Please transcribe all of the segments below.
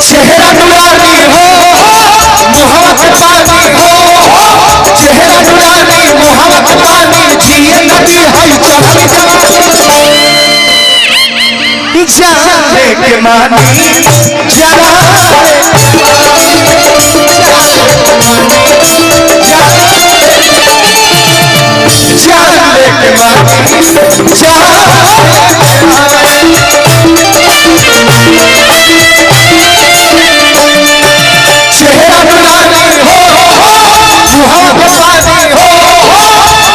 चेहरा नुरानी हो मोहब्बत पानी हो, चेहरा नुरानी मोहब्बत पानी, जिए नदी है चढ़ी जवानी, जाने के मानी जरा चेहरा नुरानी हो मोहब्बत पानी हो,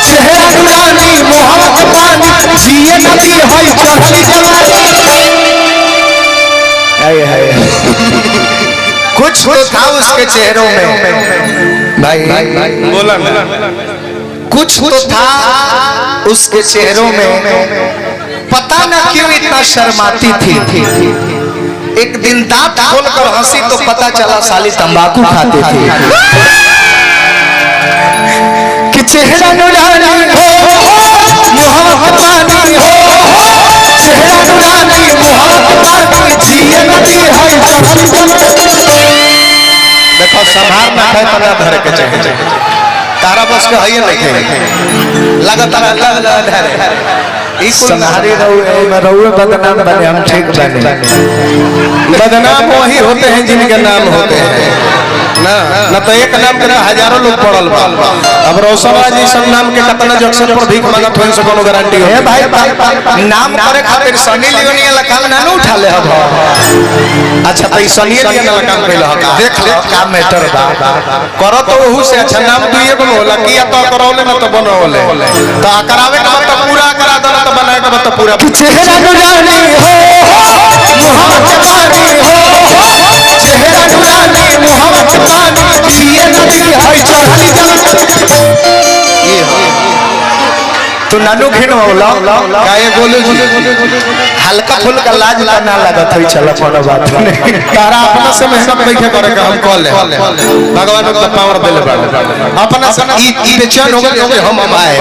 चेहरा नुरानी मोहब्बत पानी, जिए नदी है चढ़ी जवानी। कुछ तो था उसके चेहरों में भाई, बोला कुछ तो था उसके चेहरों में, पता न क्यों इतना शर्माती थी। एक दिन दांत खोलकर हंसी तो पता चला साली तंबाकू खाती थी। कि चेहरा नुरानी हो मोहब्बत पानी हो, चेहरा नुरानी मोहब्बत पानी, जिए नदी है चढ़ी जवानी। देखो संभार ना है तना धर के चाहे तारा बस के हइए नहीं लगातार ई संहारी रहुए बदनाम बने, हम ठीक बने। बदनाम वही होते हैं जिनके नाम होते हैं ना तो एक नाम के हजारों लोग पड़ल बा। अब रोशनराज जी सब नाम के कितना जंक्शन पर भीख मांगत होई से कोनो गारंटी है भाई? नाम करे खातिर सनी लियोनी वाला काम ना उठा ले अब। अच्छा तो सनी लियोनी वाला काम कइला ह, देख ले काम मैटर बा करो तो ओहू से अच्छा नाम दुइए गो होला किया तो करौले ना तो बनौले तो करावे का तो पूरा करा दो तो बनाए का तो पूरा। चेहरा नुरानी हो मोहब्बत पानी हो, चेहरा नुरानी मोहब्बत पानी, जिए नदी है चढ़ी जवानी। तो नानू घिन होला काहे बोलू हल्का फुल्का लाज ना लागत होई चल कोनो बात नहीं। तारा अपना से मेहनत नहीं करे का हम कॉल ले भगवान को पावर देले बा अपना से ई बेचैन हो गए हम आए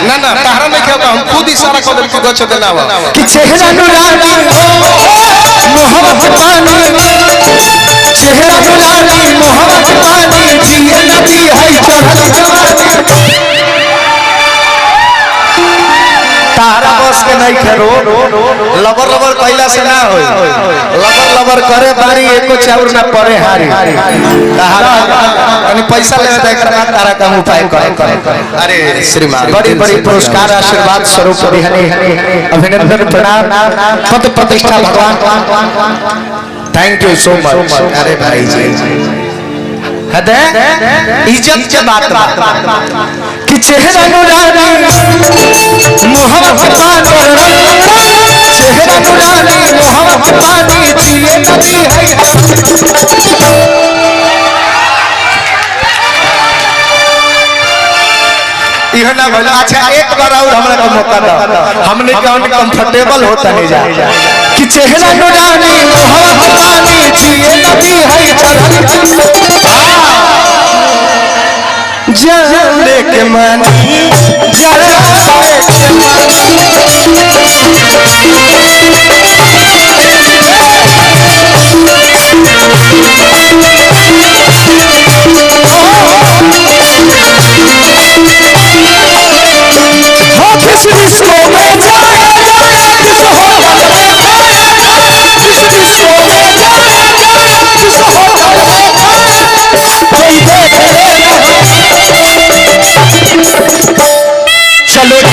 ना ना तारा नहीं कहता हम खुद इशारा कर दे गछ देनावा। कि चेहरा नुरानी हो मोहब्बत पानी, चेहरा नुरानी मोहब्बत पानी, जिए नदी है चढ़ी जवानी। तारा बस के नहीं खेरो लबर लबर कैला से ना होई, लबर लबर करे बारी एको चाउर ना पड़े हारी। तारा कनी पैसा ले दे कर तारा का उपाय करे। अरे श्रीमान बड़ी बड़ी पुरस्कार आशीर्वाद स्वरूप दिहने अभिनंदन प्रणाम पद प्रतिष्ठा भगवान, थैंक यू सो मच। अरे भाई जी हदे इज्जत के बात कि चेहरा नुरानी मोहब्बत पानी, चेहरा नुरानी मोहब्बत पानी, जिए नदी है। यह ना बोला अच्छा एक बार और हमरा को मौका दो, हमने कौन कंफर्टेबल होता नहीं जा। कि चेहरा नुरानी मोहब्बत पानी, जिए नदी है चढ़ी जाने के मानी जरा चलो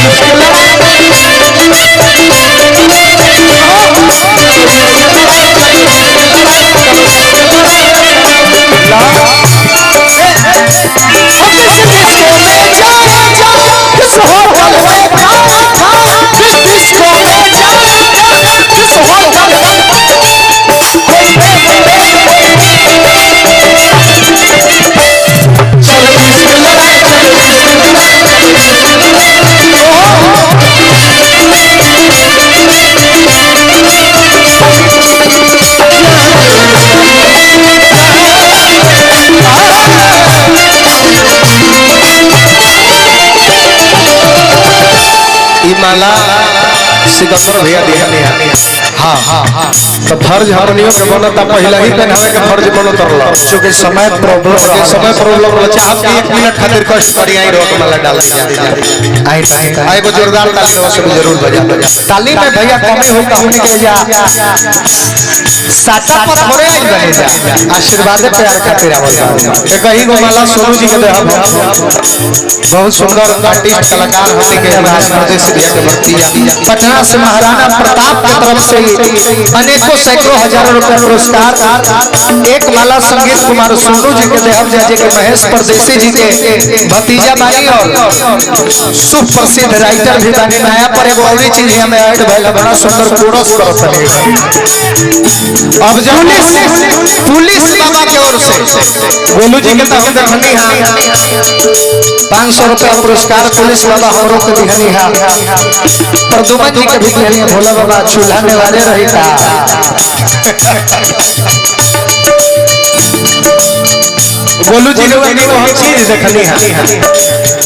माला सिकंदर भैया दिया हाँ तो फर्ज हमनियों के बनता पहले ही पहनावे के फर्ज बनत रहला क्योंकि समय प्रॉब्लम बच्चा आप 1 मिनट खातिर कष्ट करी आई रोक माला डाल दी आई को जोरदार ताली दो सब जरूर बजा ताली में भैया कमी होई तो हमने के जा साटा पर थोड़े आई बने जा आशीर्वाद प्यार खातिर आवल एक ही गो माला सोनू जी के देहब बहुत सुंदर आर्टिस्ट कलाकार होने के प्रदेश दिया के भर्तिया पटना से महाराणा प्रताप की तरफ से अनेकों सैकड़ों हजारों रुपए पुरस्कार एक माला संगीत कुमार सोनू जी के देहब जाजे के महेश परदेसी जी के भतीजा बानी और सुप्रसिद्ध राइटर भी बानी नया पर एगो और चीज हमें ऐड भइल बड़ा सुंदर कोरस करत है अब जब पुलिस बाबा की ओर से गोलू जी के तरफ देखनी हां 500 रुपया पुरस्कार पुलिस बाबा हमरो के दिहनी हां प्रदुमन जी के भी दिहनी भोला बाबा चूल्हा में वाले रही था गोलू जी लोग एगो हम चीज देखनी हां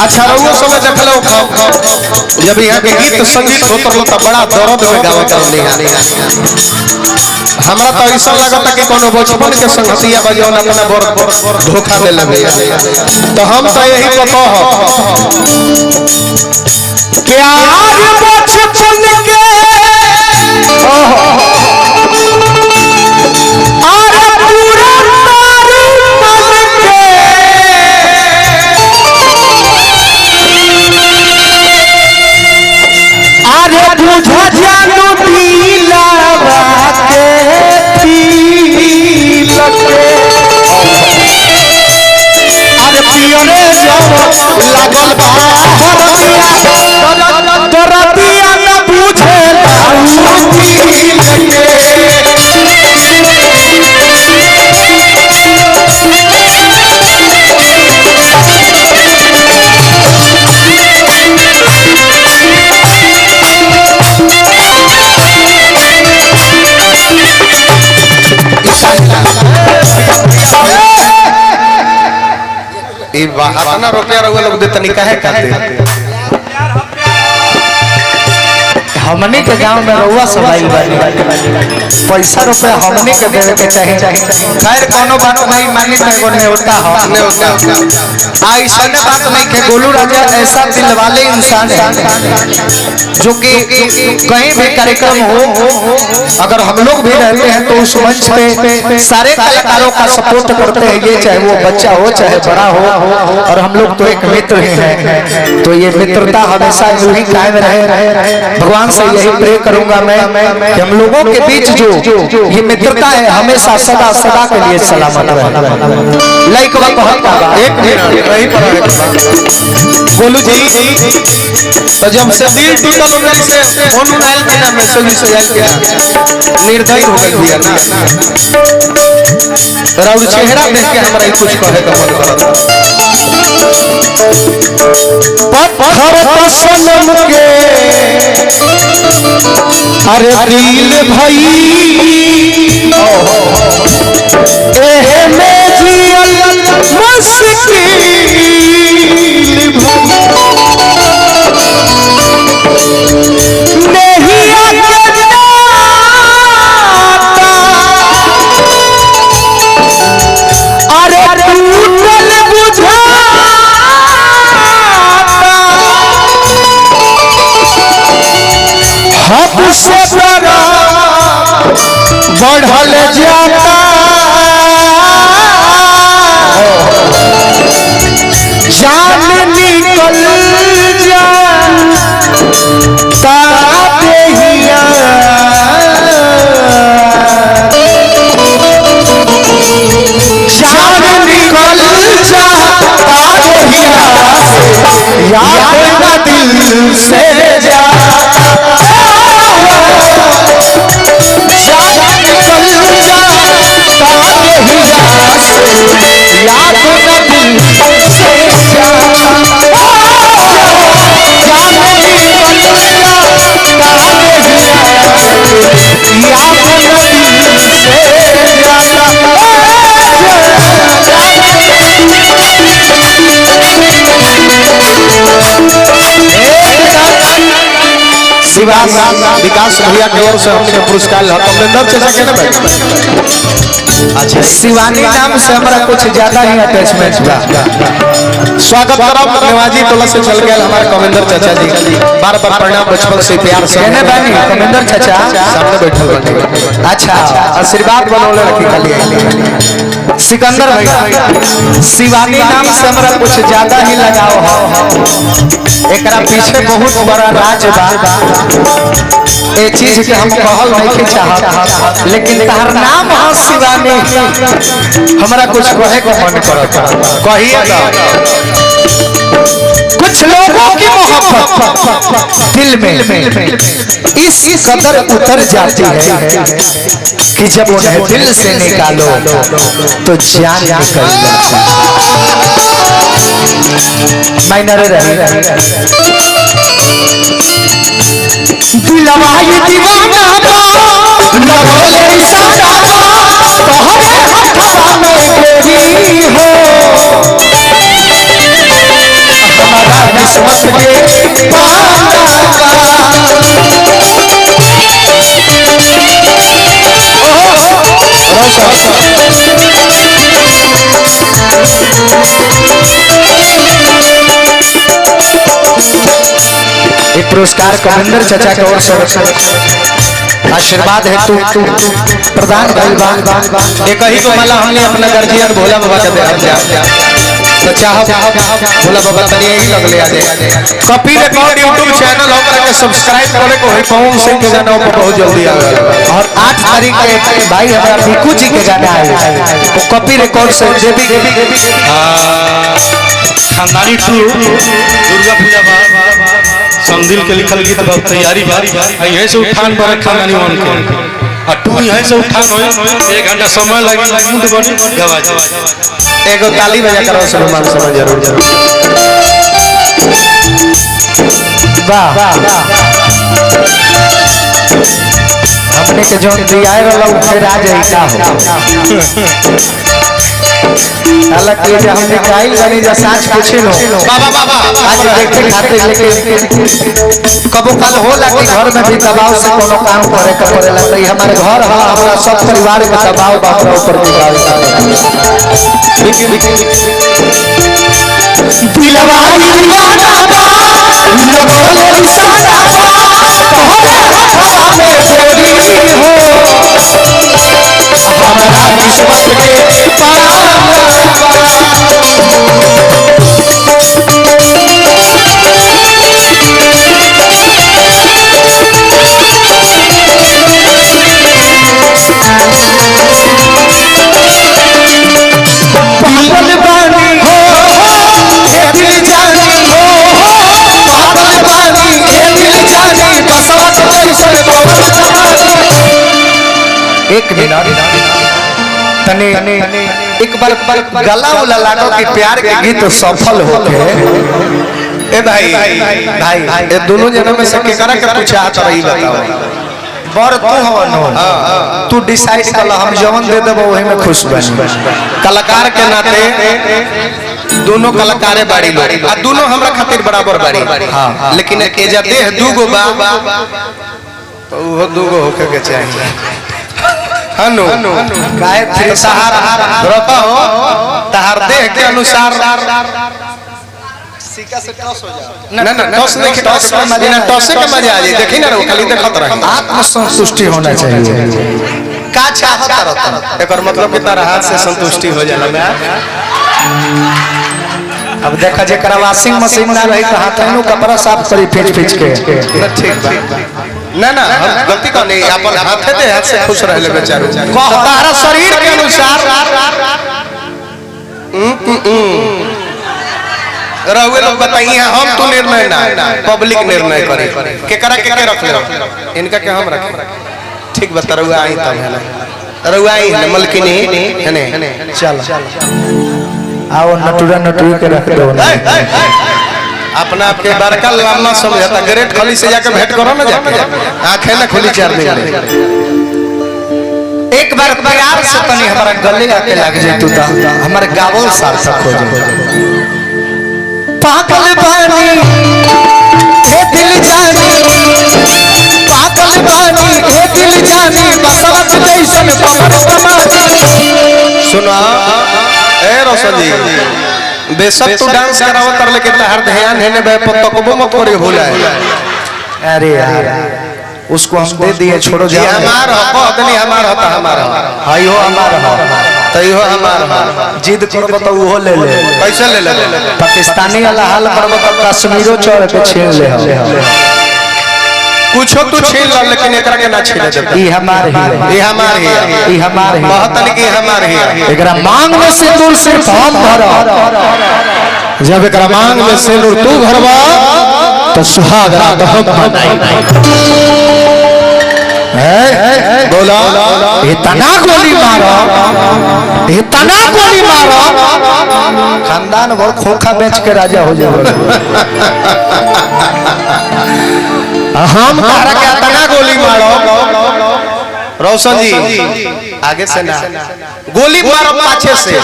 अच्छा रहुओ सब देखलो जब यहाँ के गीत संगीत होत रहलो त बड़ा दर्द में गावत रहली हां हमरा तो ऐसा लगता कि कोनो बचपन के संगतिया बजौन अपना बर धोखा दे लगे तो हम तो यही को कहो क्या बचपन के अरे पूरा तारू मन के अरे बुझा जानू दिलावा लागल बा दरदिया न बुझे ई बाहर रुपया रहुआ लोग दे तनी काहे खाते हमने के गांव में रहुआ सवाई बानी पैसा रुपया हमने के देवे के चाहिए खैर कोनो बात नहीं मानी में एगो नेवता हो ऐसा बात नहीं के गोलू राजा ऐसा दिल वाले इंसान है जो कि कहीं भी कार्यक्रम हो अगर हम लोग भी रहते हैं तो उस मंच पे सारे कलाकारों का सपोर्ट करते हैं ये चाहे वो बच्चा हो चाहे बड़ा हो और हम लोग तो एक मित्र ही हैं तो ये मित्रता हमेशा यूं ही कायम रहे भगवान से यही प्रे करूंगा मैं कि हम लोगों के बीच जो ये मित्रता है हमेशा सदा सदा के लिए सलामत रहे लाइक एक मिनट वहीं पर बोलू जी तो जब से दिल टूटल उन्हीं से फोन उठाइल के ना मैसेज से आइल के निर्दयी हो गई भैया ना राउर चेहरा देख के हमरा कुछ कहे का मन करता पत्थर पर सनम के अरे दिल भाई एहे में जियल मुश्किल नहीं अरे टूटल बुझा हद से बड़ा बढ़ल जाता जान निकल जाता देहिया जान निकल जाता देहिया याद न दिल से जाता विकास भैया की ओर से हमने पुरस्कार कमेंदर चाचा के ना अच्छा शिवानी नाम से हमारा कुछ ज्यादा ही अटैचमेंट बा। स्वागत करब निवाजी टोला से चल गए हमारे कमेंदर चाचा जी बार बार प्रणाम बचपन से प्यार से कहने बानी कमेंदर चाचा सामने बैठल बानी। अच्छा आशीर्वाद बनौले रखी खाली सिकंदर भैया शिवानी नाम से हमारा कुछ ज्यादा ही लगाव है। एकरा पीछे बहुत बड़ा राज बा। ये चीज के हम कहल नहीं चाहत लेकिन तार नाम है शिवानी हमारा कुछ कहे को मन करता कहिए ना। कुछ लोगों की मोहब्बत दिल में इस कदर उतर जाती है कि जब उन्हें दिल से निकालो तो जान निकल जाती है। माइनर रही दिलवा ये दीवाना बा लगोले इशारा तोहरे हथवा में गोरी हो हमारा किस्मत के पाना एक पुरस्कार कमेंदर चाचा की ओर से आशीर्वाद है तू प्रदान एक ही को माला हमने अपना गर्जियन भोला बाबा के दे तो चाह भोला बाबा तनी यही लगले आ जाए कॉपी रिकॉर्ड YouTube चैनल होकर के सब्सक्राइब करे को है पवन सिंह के गाना पर बहुत जल्दी आवे और 8 तारीख के भाई हमारा भिकू जी के गाना आए तो कॉपी रिकॉर्ड से देवी खानदानी टू दुर्गा पूजा समदिल के लिखल गीत बहुत तैयारी बा यहीं से उठान पर खानदानी वन के आ टू यहीं से उठान होई 1 घंटा समय लगी मुंड बनी गवा जाए एगो ताली बजा करो सलमान समझ जरूर वाह हमने के जो दिया रहला फिर आ जाई का हो हालांकि जे हमने काइल बनी जा साच पूछे लो बाबा आज देखे खाते लेके कबो काल होला कि घर में भी दबाव से कोनो काम करे के पड़ेला तो हमारे घर है हमरा सब परिवार के दबाव बापरा ऊपर दबाव दिलवा दीवाना बा लगोले इशारा तोहरे हथवा में गोरी हो हमारा किस्मत के पाना एक मिनट तने एक बार गला उला लागो कि प्यार के गीत सफल होके ए भाई ये दोनों जनों में से केकरा के पूछा त रही बताओ बर तू हवन हो तू डिसाइड कर हम जवन दे देबो ओही में खुश बन कलाकार के नाते दोनों कलाकारे बाड़ी लोग आ दोनों हमरा खातिर बराबर बाड़ी हां लेकिन एजा देह दूगो बा तो वो दूगो होके के चाहिए हनु काहे फिर सहारा रोका हो तहार देह के अनुसार सिक्का से टॉस हो जाओ ना टॉस नहीं टॉस में मजा ना टॉस के मजा आ जाए देखी ना रो खाली देखत रही आत्म संतुष्टि होना चाहिए का चाहत रहता एकर मतलब कि तारा हाथ से संतुष्टि हो जाला मैं अब देखा जेकरा वॉशिंग मशीन ना रही तो हाथों कपड़ा साफ करी फेंच के ना ठीक बा ना हम गलती कर नहीं अपन हाथ दे हाथ से खुश रहले बेचारो कहतारा शरीर के अनुसार रहुए लोग बताइए हम तो निर्णय ना पब्लिक निर्णय करे केकरा के रख ले इनका के हम रखें ठीक बता रहुआ आई तब है ना रहुआ आई है मलकिनी है ने चल आओ नटुरा नटुरी के रख दो अपना आपके बड़का लामा समझता ग्रेट खाली से जाके भेंट करो ना जाके आंखें ना खुली 4 दिन एक बार प्यार से तनी हमारा गले आके लग जाए तू ता हमारे गावल सार्थक हो जाए पागल बानी ए दिल जानी पागल बानी ए दिल जानी बसवत जैसन कमर कमानी। सुना ए रोशन जी, बेशक तू डांस करावत कर, लेकिन हर ध्यान है ने बे पत्तको मत करे भूला है। अरे यार उसको हम दे दिए, छोड़ो जी हमार हक नहीं, हमार हक हमारा हाई हो हमार हो तैयो हमार जिद करबो तो वो ले ले। कैसे ले ले? पाकिस्तानी वाला हाल करबो तो कश्मीरो चढ़ के छीन ले कुछ तू छीन ल, लेकिन एकरा के ना छीने दे। ई हमार ही, ये हमार ही, ई हमार ही, महतन की हमार ही। एकरा मांग में सिंदूर सिर्फ हम भरब। जब एकरा मांग में सिंदूर तू भरबा तो सुहाग रात हम बनाई। बोला इतना गोली मारो, इतना गोली मारो, खानदान भर खोखा बेच के राजा हो जाओ। हम तारा के इतना गोली मारो रोशन जी, आगे से ना गोली मारो, पाछे से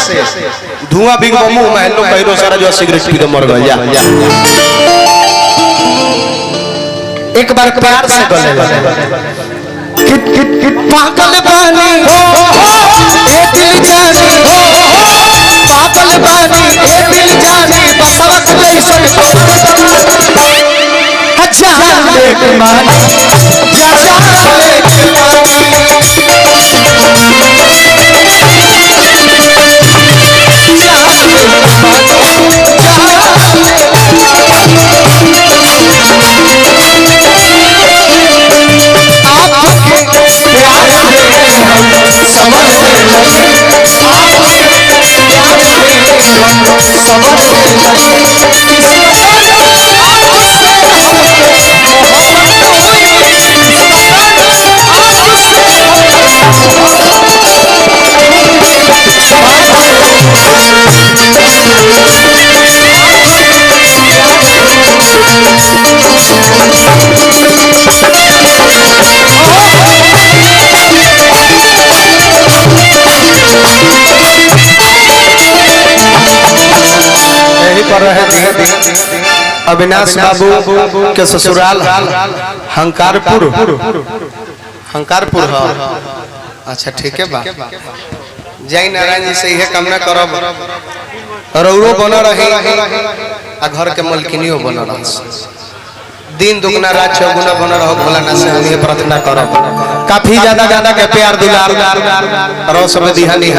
धुआं बिगो मुंह में लो कहिरो सारा जो सिगरेट पी के मर गया। जा एक बार प्यार से गले कित कित कित पागल बानी हो ए दिल जानी हो, पागल बानी ए दिल जानी बसवत जैसन जान ले के मानी, जा जान ले के मानी। अविनाश बाबू के ससुराल हंकारपुर, हंकारपुर है। अच्छा ठीक है बा, जय नारायण जी से यह कामना करब रौरो बना रहे आ घर के मलकिनियो बना रहे, दिन दुगना रात चौगुना बना रहो भोलाना से हम ये प्रार्थना करब। काफी ज्यादा के प्यार दुलार रो सब दिहानी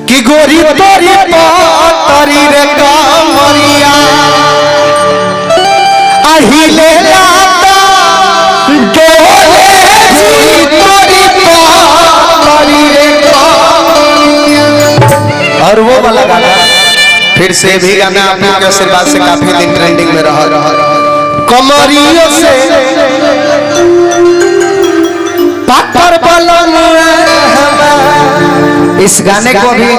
कि गोरी तोरी पातरी रे कामरिया अहिले लाता डोले भी तोरी पातरी रे कामरिया। और वो वाला गाना फिर से भी गाना आपके आशीर्वाद से काफी दिन ट्रेंडिंग में रहा। कमरियों से पातर बलन, इस गाने को भी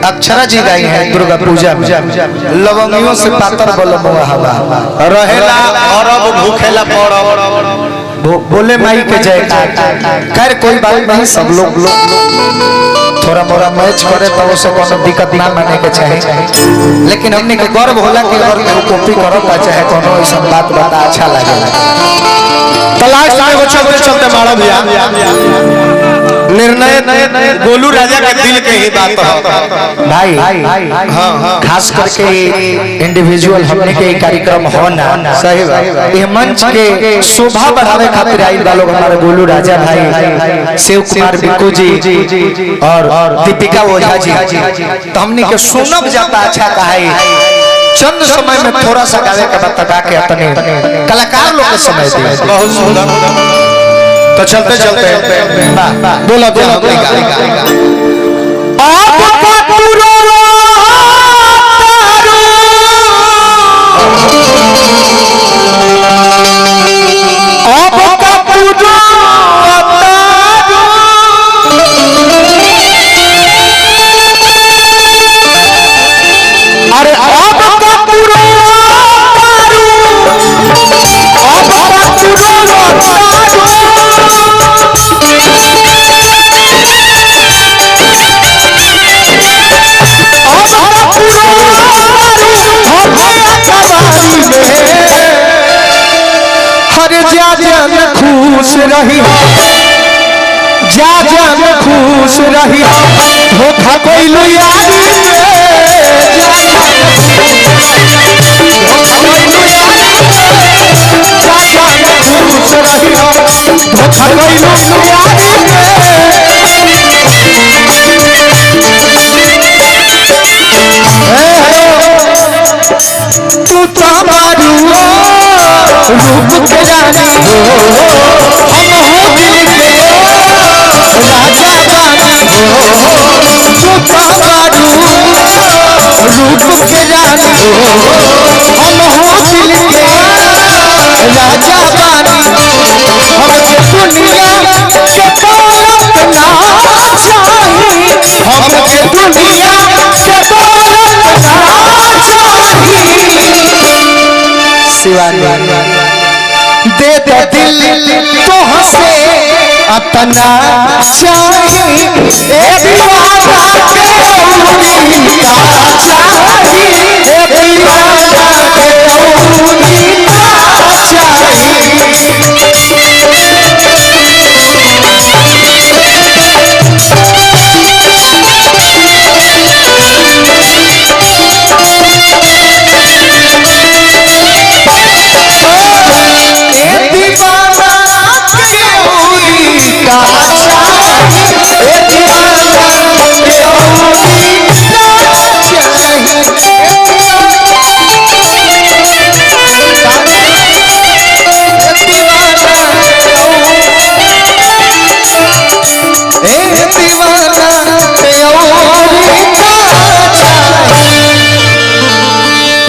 अक्षरा जी गाई है दुर्गा पूजा में। लवंगियों से पातर बलम हवा रहेला और अब भूखेला पड़ब, बोले माई के जय। खैर कोई बात नहीं, सब लोग थोड़ा मोड़ा मैच करे तो उसे कोनो दिक्कत ना माने के चाहे, लेकिन हमने के गर्व होला कि अगर केहू कॉपी करता चाहे कोनो ऐसा बात बता अच्छा लागेला। तलाश में वो चलते मारा भैया निर्णय गोलू राजा के दिल के ही बात है भाई। हाँ, खास करके इंडिविजुअल हमने के कार्यक्रम होना सही बात। ये मंच के शोभा बढ़ाने खातिर आई लोग हमारे गोलू राजा भाई, शिव कुमार बिक्कू जी और दीपिका ओझा जी। तो हमने के सुनब जाता अच्छा कहा चंद समय में थोड़ा सा गावे के बता के अपने कलाकार लोग के समय दिए। बहुत सुंदर। तो चलते चलते बोला रही जा जान खुश रही धोखा कोई लो यारी तू तो मारू रूप के रानी हो हम हो दिल के राजा रानी हो तू तो मारू रूप के रानी हो हम हो दिल के राजा रानी हमके दुनिया के दौलत ना चाहिए हमके दुनिया के दौलत ना चाहिए दे दे दिल तो हंसे अपना चाहिए ए दीवाना के उम्मीदा चाहिए ए दीवाना के उम्मीदा चाहिए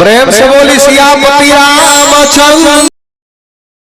प्रेम से बोली सियापति रामचंद्र